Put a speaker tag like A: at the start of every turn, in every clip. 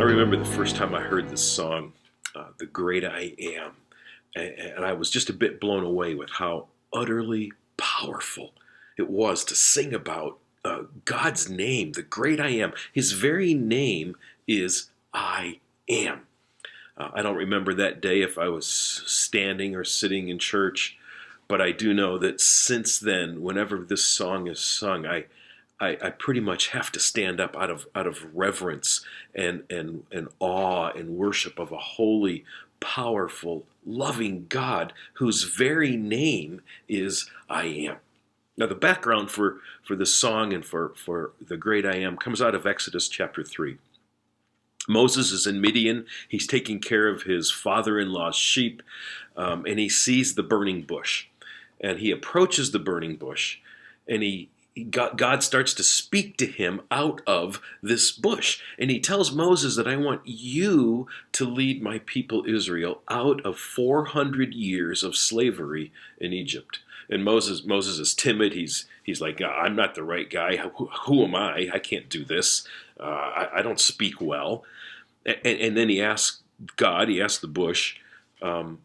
A: I remember the first time I heard this song, The Great I Am, and I was just a bit blown away with how utterly powerful it was to sing about God's name, the great I am. His very name is I am. I don't remember that day if I was standing or sitting in church, but I do know that since then, whenever this song is sung, I pretty much have to stand up out of reverence and awe and worship of a holy, powerful, loving God whose very name is I am. Now, the background for this song and for the great I am comes out of Exodus chapter 3. Moses is in Midian. He's taking care of his father-in-law's sheep, and he sees the burning bush. And he approaches the burning bush, and God starts to speak to him out of this bush. And he tells Moses that I want you to lead my people Israel out of 400 years of slavery in Egypt. And Moses is timid. He's like, I'm not the right guy. Who am I? I can't do this. I don't speak well. And then he asks the bush,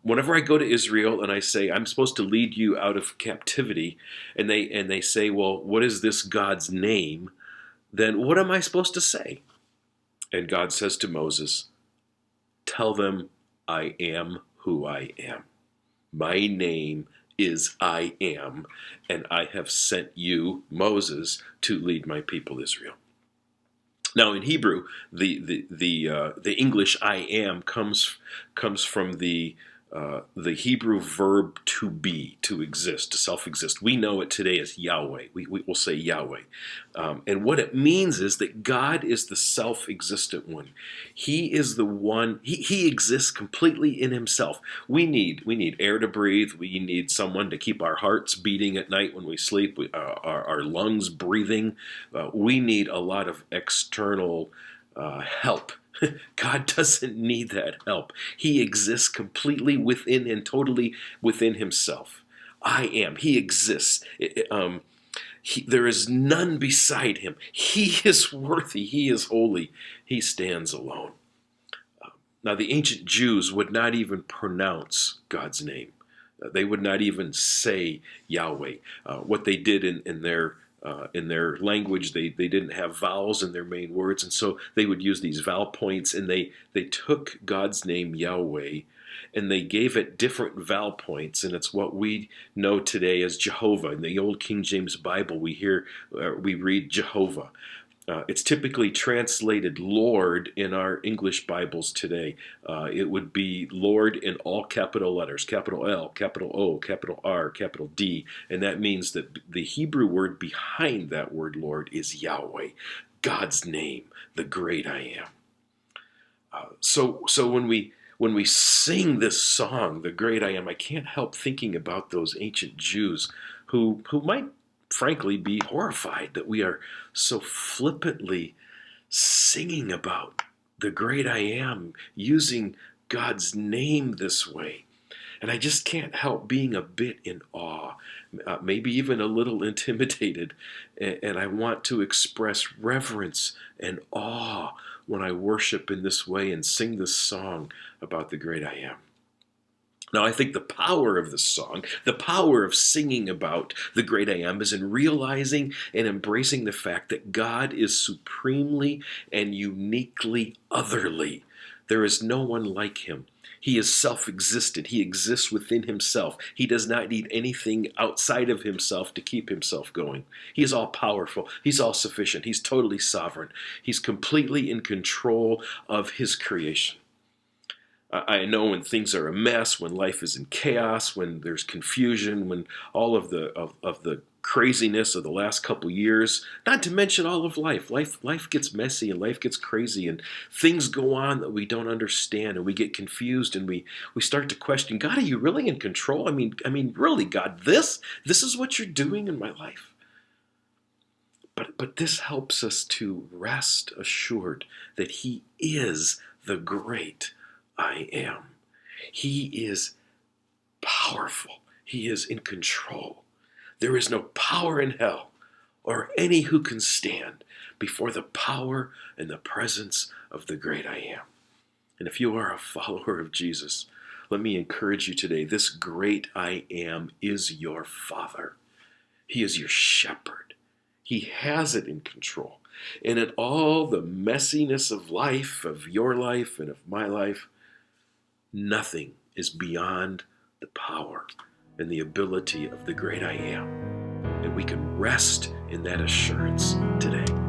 A: whenever I go to Israel and I say, I'm supposed to lead you out of captivity, and they say, well, what is this God's name? Then what am I supposed to say? And God says to Moses, tell them I am who I am. My name is I am, and I have sent you, Moses, to lead my people Israel. Now, in Hebrew, the English "I am" comes from the Hebrew verb to be, to exist, to self-exist. We know it today as Yahweh. We will say Yahweh, and what it means is that God is the self-existent one. He is the one. He exists completely in Himself. We need air to breathe. We need someone to keep our hearts beating at night when we sleep. Our lungs breathing. We need a lot of external help. God doesn't need that help. He exists completely within and totally within Himself. I am. He exists. There is none beside Him. He is worthy. He is holy. He stands alone. Now, the ancient Jews would not even pronounce God's name. They would not even say Yahweh. What they did in their language, they didn't have vowels in their main words, and so they would use these vowel points, and they took God's name Yahweh, and they gave it different vowel points, and it's what we know today as Jehovah. In the old King James Bible, we read Jehovah. It's typically translated Lord in our English Bibles today. It would be Lord in all capital letters, capital L, capital O, capital R, capital D, and that means that the Hebrew word behind that word Lord is Yahweh, God's name, the great I am. So when we sing this song, the great I am, I can't help thinking about those ancient Jews who might frankly be horrified that we are so flippantly singing about the great I am, using God's name this way. And I just can't help being a bit in awe, maybe even a little intimidated. And I want to express reverence and awe when I worship in this way and sing this song about the great I am. Now, I think the power of this song, the power of singing about the great I am, is in realizing and embracing the fact that God is supremely and uniquely otherly. There is no one like Him. He is self-existent. He exists within Himself. He does not need anything outside of Himself to keep Himself going. He is all-powerful. He's all-sufficient. He's totally sovereign. He's completely in control of His creation. I know when things are a mess, when life is in chaos, when there's confusion, when all of the craziness of the last couple years, not to mention all of life. Life gets messy and life gets crazy and things go on that we don't understand and we get confused and we start to question, God, are you really in control? I mean, really, God, this is what you're doing in my life. But this helps us to rest assured that He is the great I am. He is powerful. He is in control. There is no power in hell or any who can stand before the power and the presence of the great I am. And if you are a follower of Jesus, let me encourage you today. This great I am is your Father. He is your shepherd. He has it in control. And in all the messiness of life, of your life and of my life, nothing is beyond the power and the ability of the great I am. And we can rest in that assurance today.